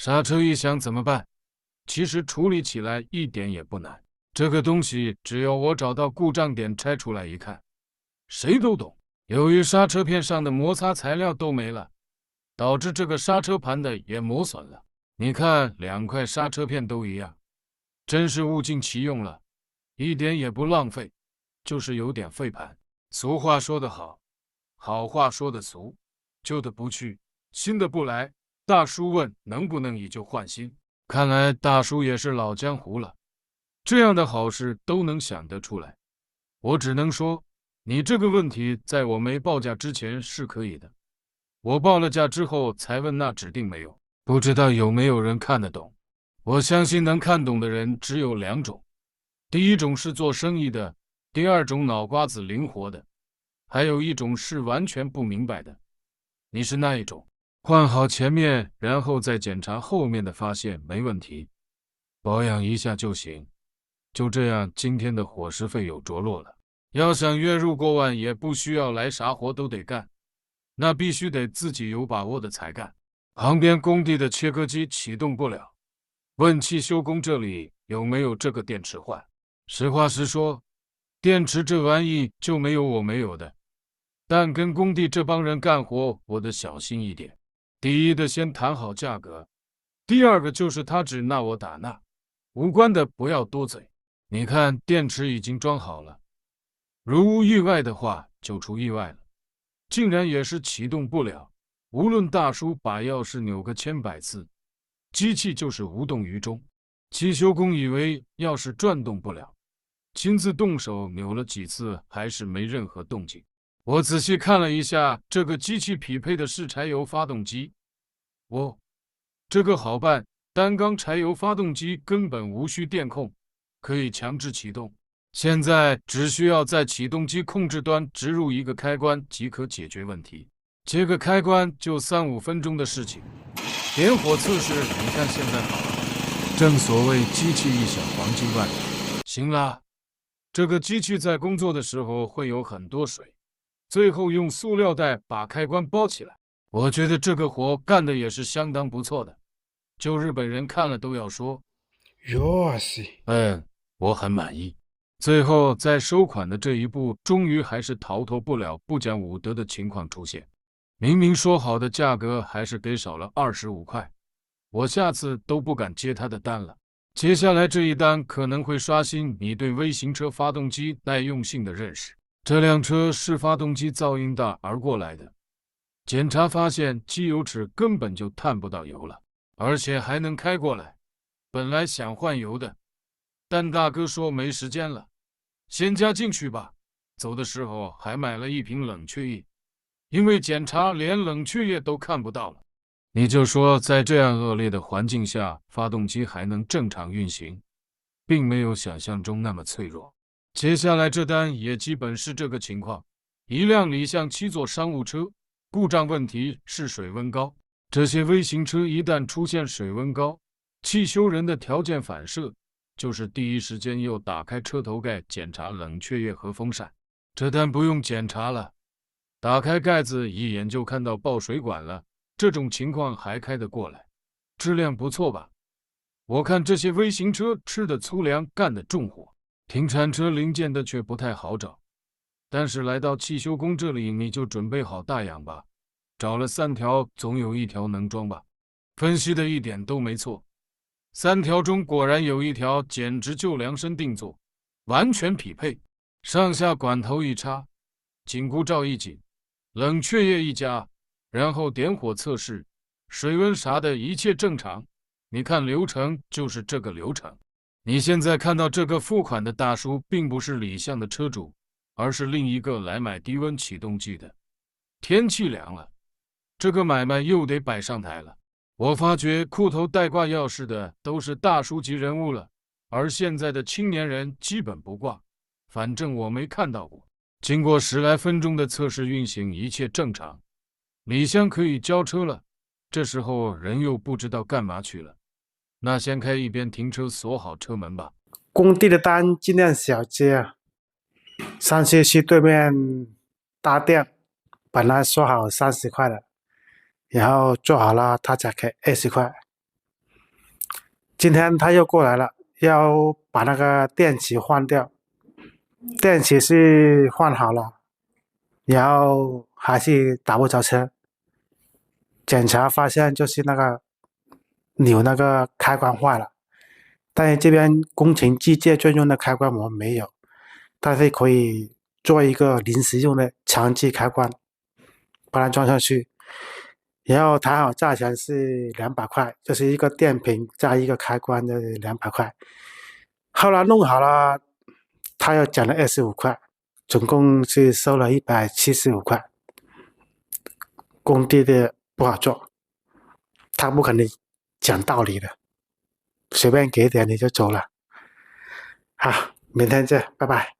刹车异响怎么办？其实处理起来一点也不难，这个东西只要我找到故障点拆出来一看，谁都懂。由于刹车片上的摩擦材料都没了，导致这个刹车盘的也磨损了。你看2块刹车片都一样，真是物尽其用了，一点也不浪费，就是有点费盘。俗话说得好，好话说得俗，旧的不去，新的不来。大叔问能不能以旧换新，看来大叔也是老江湖了，这样的好事都能想得出来。我只能说，你这个问题在我没报价之前是可以的，我报了价之后才问，那指定没有。不知道有没有人看得懂？我相信能看懂的人只有2种，第一种是做生意的，第二种脑瓜子灵活的，还有一种是完全不明白的。你是那一种？换好前面，然后再检查后面的，发现没问题，保养一下就行。就这样，今天的伙食费有着落了。要想月入过万，也不需要来啥活都得干，那必须得自己有把握的才干。旁边工地的切割机启动不了，问汽修工这里有没有这个电池换。实话实说，电池这玩意就没有我没有的，但跟工地这帮人干活，我得小心一点。第一的先谈好价格，第二个就是他指那我打那，无关的不要多嘴。你看电池已经装好了，如无意外的话就出意外了，竟然也是启动不了。无论大叔把钥匙扭个千百次，机器就是无动于衷。汽修工以为钥匙转动不了，亲自动手扭了几次，还是没任何动静。我仔细看了一下，这个机器匹配的是柴油发动机。这个好办，单缸柴油发动机根本无需电控，可以强制启动。现在只需要在启动机控制端植入一个开关即可解决问题。接个开关就3-5分钟的事情。点火测试，你看现在好了。正所谓机器一响，黄金万两。行啦，这个机器在工作的时候会有很多水，最后用塑料袋把开关包起来。我觉得这个活干的也是相当不错的，就日本人看了都要说哟西，我很满意。最后在收款的这一步，终于还是逃脱不了不讲武德的情况出现。明明说好的价格还是给少了25块，我下次都不敢接他的单了。接下来这一单可能会刷新你对微型车发动机耐用性的认识。这辆车是发动机噪音大而过来的，检查发现机油尺根本就探不到油了，而且还能开过来。本来想换油的，但大哥说没时间了，先加进去吧。走的时候还买了1瓶冷却液，因为检查连冷却液都看不到了。你就说在这样恶劣的环境下，发动机还能正常运行，并没有想象中那么脆弱。接下来这单也基本是这个情况，一辆理想7座商务车，故障问题是水温高。这些微型车一旦出现水温高，汽修人的条件反射就是第一时间又打开车头盖检查冷却液和风扇。这单不用检查了，打开盖子一眼就看到爆水管了，这种情况还开得过来，质量不错吧？我看这些微型车吃的粗粮，干的重活，停产车零件的却不太好找。但是来到汽修工这里，你就准备好大洋吧，找了3条，总有1条能装吧？分析的一点都没错，3条中果然有1条简直就量身定做，完全匹配。上下管头一插，紧箍罩一紧，冷却液一加，然后点火测试，水温啥的一切正常。你看流程就是这个流程。你现在看到这个付款的大叔，并不是李相的车主，而是另一个来买低温启动剂的。天气凉了，这个买卖又得摆上台了。我发觉裤头带挂钥匙的都是大叔级人物了，而现在的青年人基本不挂，反正我没看到过。经过10来分钟的测试运行，一切正常，李湘可以交车了。这时候人又不知道干嘛去了，那先开一边停车，锁好车门吧。工地的单尽量小接，上次去对面搭店，本来说好30块的，然后做好了他才开20块。今天他又过来了，要把那个电池换掉，电池是换好了，然后还是打不着车。检查发现就是那个钮那个开关坏了，但是这边工程机械专用的开关我们没有，但是可以做一个临时用的强制开关，把它装上去。然后谈好价钱是200块，就是一个电瓶加一个开关的200块。后来弄好了，他又减了25块，总共是收了175块。工地的不好做，他不可能讲道理的，随便给点你就走了。好，明天见，拜拜。